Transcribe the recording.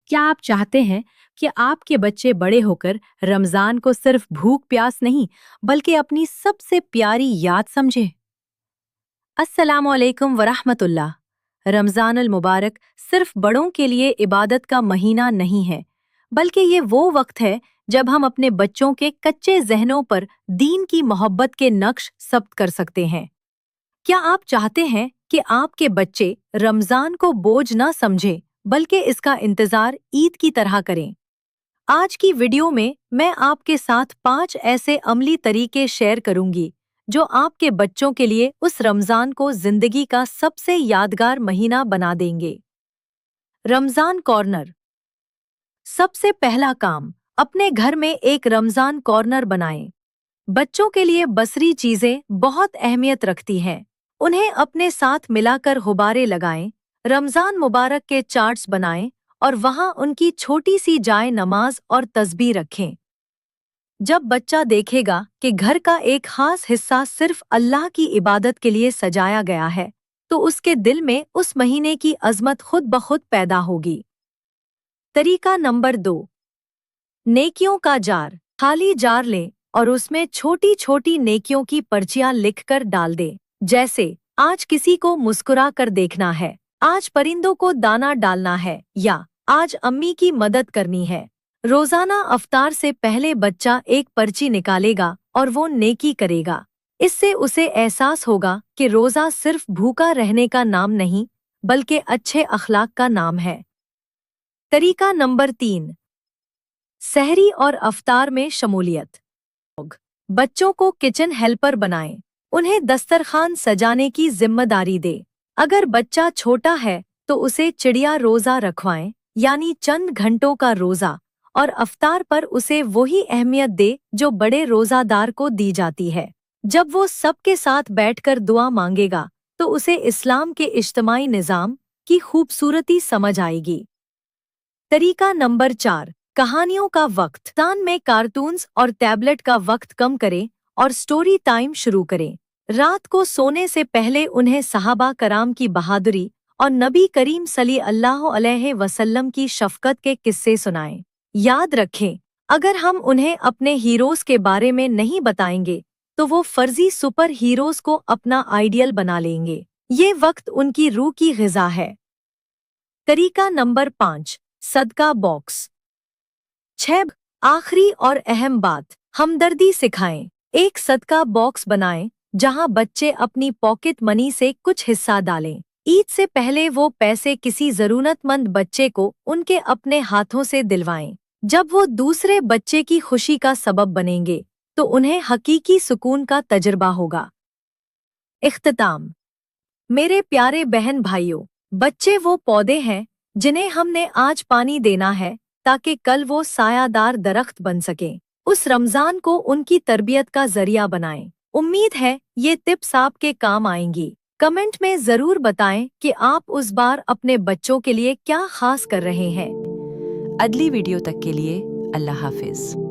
क्या आप चाहते हैं कि आपके बच्चे बड़े होकर रमजान को सिर्फ भूख प्यास नहीं बल्कि अपनी सबसे प्यारी याद समझें? अस्सलामुअलैकुम वरहमतुल्लाह। रमजानुल मुबारक सिर्फ बड़ों के लिए इबादत का महीना नहीं है, बल्कि ये वो वक्त है जब हम अपने बच्चों के कच्चे जहनों पर दीन की मोहब्बत के नक्श सब्त कर सकते हैं। क्या आप चाहते हैं कि आपके बच्चे रमजान को बोझ न समझें, बल्कि इसका इंतजार ईद की तरह करें? आज की वीडियो में मैं आपके साथ 5 ऐसे अमली तरीके शेयर करूंगी जो आपके बच्चों के लिए उस रमजान को जिंदगी का सबसे यादगार महीना बना देंगे। रमजान कॉर्नर। सबसे पहला काम, अपने घर में एक रमजान कॉर्नर बनाएं। बच्चों के लिए बसरी चीजें बहुत अहमियत रखती हैं। उन्हें अपने साथ मिलाकर गुब्बारे लगाएं, रमजान मुबारक के चार्ट्स बनाएं और वहां उनकी छोटी सी जाए नमाज और तस्बीह रखें। जब बच्चा देखेगा कि घर का एक खास हिस्सा सिर्फ अल्लाह की इबादत के लिए सजाया गया है, तो उसके दिल में उस महीने की अज़मत खुद ब खुद पैदा होगी। तरीका नंबर 2, नेकियों का जार। खाली जार लें और उसमें छोटी छोटी नेकियों की पर्चियां लिखकर डाल दें। जैसे, आज किसी को मुस्कुरा कर देखना है, आज परिंदों को दाना डालना है, या आज अम्मी की मदद करनी है। रोजाना अफ्तार से पहले बच्चा एक पर्ची निकालेगा और वो नेकी करेगा। इससे उसे एहसास होगा कि रोजा सिर्फ भूखा रहने का नाम नहीं, बल्कि अच्छे अखलाक का नाम है। तरीका नंबर 3, सहरी और अफ्तार में शमूलियत। बच्चों को किचन हेल्पर बनाएं, उन्हें दस्तरखान सजाने की जिम्मेदारी दे। अगर बच्चा छोटा है तो उसे चिड़िया रोजा रखवाएं, यानी चंद घंटों का रोजा, और अफ्तार पर उसे वही अहमियत दे जो बड़े रोजादार को दी जाती है। जब वो सबके साथ बैठकर दुआ मांगेगा तो उसे इस्लाम के इज्तिमाई निज़ाम की खूबसूरती समझ आएगी। तरीका नंबर 4, कहानियों का वक्त। तान में कार्टून्स और टैबलेट का वक्त कम करें और स्टोरी टाइम शुरू करें। रात को सोने से पहले उन्हें सहाबा कराम की बहादुरी और नबी करीम सल्लल्लाहु अलैहि वसल्लम की शफकत के किस्से सुनाएं। याद रखें, अगर हम उन्हें अपने हीरोज के बारे में नहीं बताएंगे तो वो फर्जी सुपर हीरोज को अपना आइडियल बना लेंगे। ये वक्त उनकी रूह की ग़िज़ा है। तरीका नंबर 5, सदका बॉक्स। 6, आखिरी और अहम बात, हमदर्दी सिखाएं। एक सदका बॉक्स बनाएं जहां बच्चे अपनी पॉकेट मनी से कुछ हिस्सा डालें। ईद से पहले वो पैसे किसी जरूरतमंद बच्चे को उनके अपने हाथों से दिलवाएं। जब वो दूसरे बच्चे की खुशी का सबब बनेंगे तो उन्हें हकीकी सुकून का तजुर्बा होगा। इख्तिताम। मेरे प्यारे बहन भाइयों, बच्चे वो पौधे हैं जिन्हें हमने आज पानी देना है ताकि कल वो सायादार दरख्त बन सकें। उस रमजान को उनकी तरबियत का जरिया बनाएं। उम्मीद है ये टिप्स आपके काम आएंगी। कमेंट में जरूर बताएं कि आप उस बार अपने बच्चों के लिए क्या खास कर रहे हैं। अगली वीडियो तक के लिए अल्लाह हाफिज।